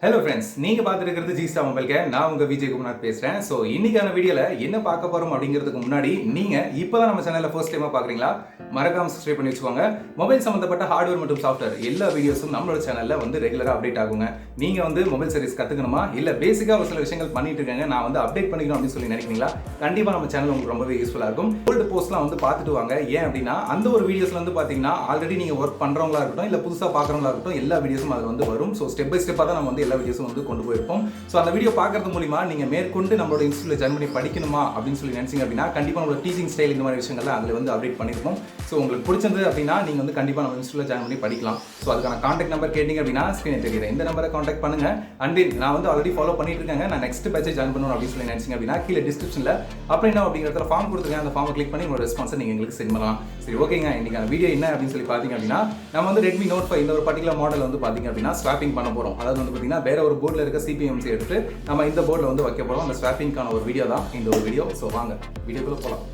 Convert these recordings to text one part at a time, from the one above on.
Hello friends, நீங்க பார்த்துட்டு இருக்கிறது ஜிஸ்டா மொபைல் கேர். நான் உங்க விஜய் குமார் பேசுறேன். ஸோ இன்னைக்கான வீடியோல என்ன பார்க்க போறோம் அப்படிங்கிறதுக்கு முன்னாடி நீங்க இப்பதான் நம்ம சேனல்ல ஃபர்ஸ்ட் டைமா பாக்குறீங்களா, மறக்காம சப்ஸ்கிரைப் பண்ணி வச்சுக்கோங்க. மொபைல் சம்பந்தப்பட்ட ஹார்ட்வேர் மற்றும் சாஃப்ட்வேர் எல்லா வீடியோஸும் நம்மளோட சேனல்ல ரெகுலரா அப்டேட் ஆகுங்க. நீங்க மொபைல் சர்வீஸ் கத்துக்கணுமா, இல்ல பேசிக்கா ஒரு சில விஷயங்கள் பண்ணிட்டு இருக்காங்க, நான் அப்டேட் பண்ணிக்கணும் அப்படின்னு சொல்லி நினைக்கிறீங்களா, கண்டிப்பா நம்ம சேனல் உங்களுக்கு ரொம்பவே யூஸ்ஃபுல்லா இருக்கும். ஓல்டு போஸ்ட்லாம் பார்த்துட்டு வாங்க. ஏன் அப்படின்னா அந்த ஒரு வீடியோஸ்ல பாத்தீங்கன்னா ஆல்ரெடி நீங்க ஒர்க் பண்றவங்களா இருக்கட்டும், இல்ல புதுசா பாக்குறவங்களா இருக்கட்டும், எல்லா வீடியோஸும் அதுல வரும். ஸோ ஸ்டெப் பை ஸ்டெப்பா தான் நம்ம எல்லா வீடியோஸும் கொண்டு போயிருப்போம். ஸோ அந்த வீடியோ பார்க்கறது மூலமா நீங்க மேற்கொண்டு நம்மளோட இன்ஸ்டியூட்ல ஜாயின் பண்ணி படிக்கணுமா அப்படின்னு சொல்லி நினைச்சீங்க அப்படின்னா கண்டிப்பா நம்மளோட டீச்சிங் ஸ்டைல் இந்த மாதிரி விஷயங்கள்லாம் அதுல அப்டேட் பண்ணிருப்போம். ஸோ உங்களுக்கு பிடிச்சது அப்படின்னா நீங்க கண்டிப்பா நம்ம இன்ஸ்டியூட்ல ஜாயின் பண்ணி படிக்கலாம். ஸோ அதுக்கான கான்டாக்ட் நம்பர் கேட்டீங்க அப்படின்னா ஸ்கிரீன் தெரியுது, இந்த நம்பரை கான்டாக்ட் பண்ணுங்க. அண்ட் நான் ஆல்ரெடி ஃபாலோ பண்ணிட்டு இருக்கேன். நான் நெக்ஸ்ட் பேட்ச் ஜாயின் பண்ணணும் அப்படின்னு சொல்லி நினைச்சீங்க அப்படின்னா கீழே டிஸ்கிரிப்ஷன்ல அப்படின்னா அப்படிங்கிற ஃபார்ம் கொடுத்துருக்கேன். அந்த ஃபார்மை கிளிக் பண்ணி உங்களோட ரெஸ்பான்ஸை நீங்க எங்களுக்கு சென்ட் பண்ணலாம். சரி, ஓகேங்க. இன்னைக்கான வீடியோ என்ன அப்படின்னு சொல்லி பாத்தீங்க அப்படின்னா நம்ம Redmi Note 5 இந்த ஒரு பர்டிகுலர் மாடல் பாத்தீங்க அப்படின்னா ஸ்வாப்பிங் பண்ண போறோம். அதாவது பாத்தீங்கன்னா வேற ஒரு போர்ட்ல இருக்க சிபிஎம்சி எடுத்து நம்ம இந்த போர்ட்ல வைக்க போறோம். அந்த ஸ்வாப்பிங்கான ஒரு வீடியோ தான் இந்த ஒரு வீடியோ. ஸோ வாங்க வீடியோக்குள்ள போலாம்.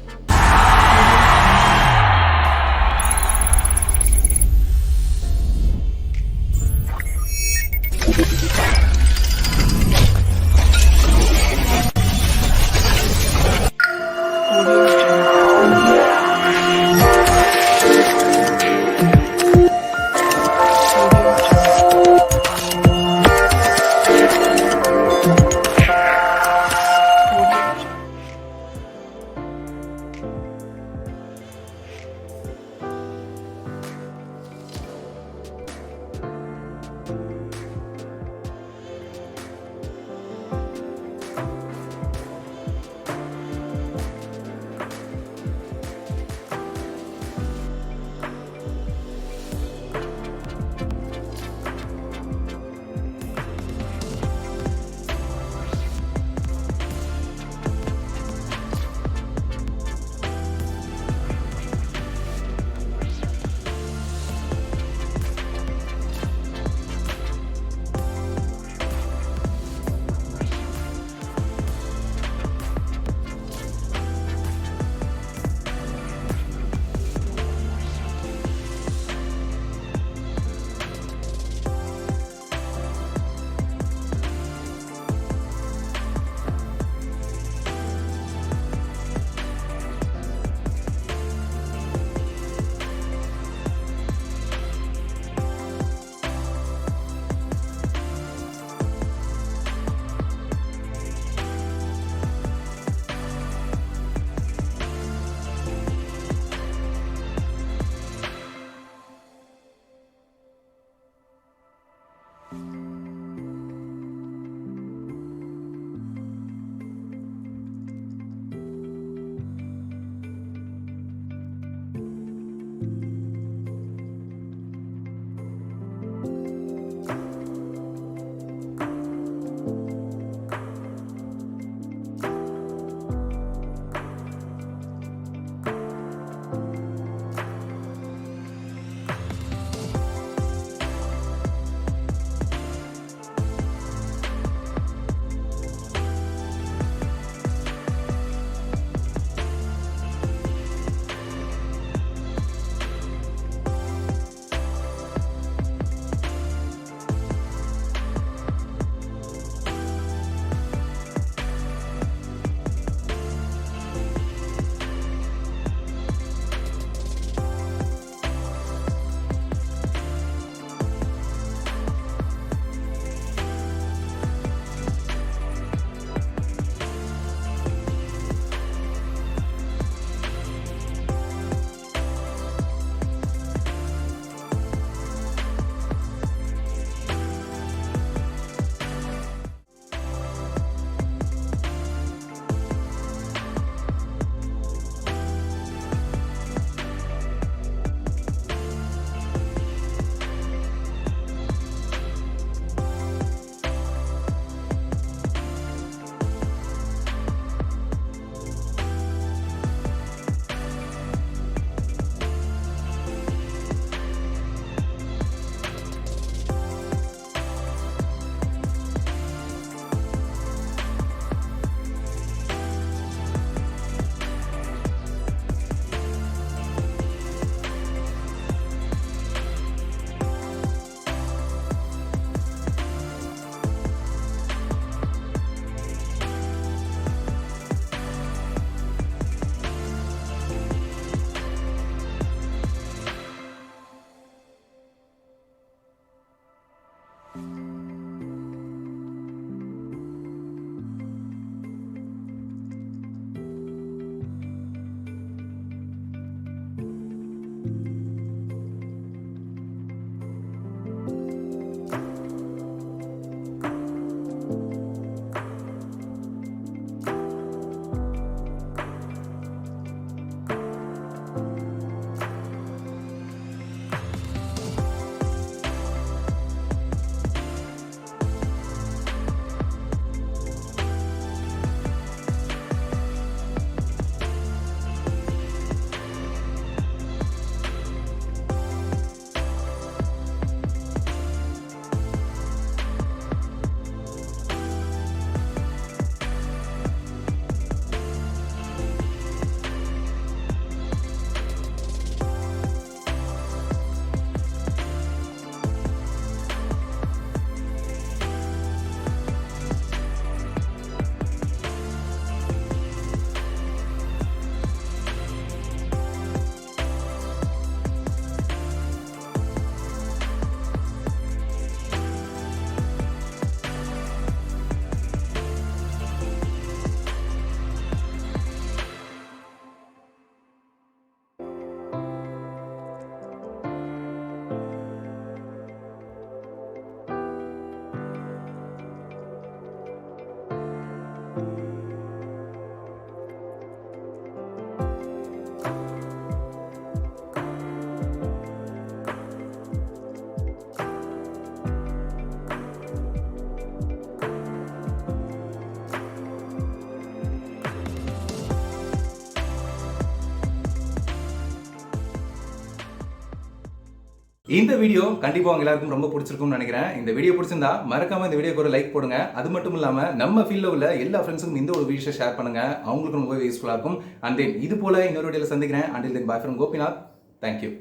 இந்த வீடியோ கண்டிப்பா உங்க எல்லாருக்கும் ரொம்ப பிடிச்சிருக்கும்னு நினைக்கிறேன். இந்த வீடியோ பிடிச்சிருந்தா மறக்காம இந்த வீடியோக்கு ஒரு லைக் போடுங்க. அது மட்டும் இல்லாம நம்ம ஃபீல்ட்ல உள்ள எல்லா ஃப்ரெண்ட்ஸுக்கும் இந்த ஒரு வீடியோ ஷேர் பண்ணுங்க. அவங்களுக்கு ரொம்ப யூஸ்ஃபுல்லா இருக்கும். அண்ட் தென் இது போல இன்னொரு வீடியோல சந்திக்கிறேன். Until then by from Gopinath. Thank you.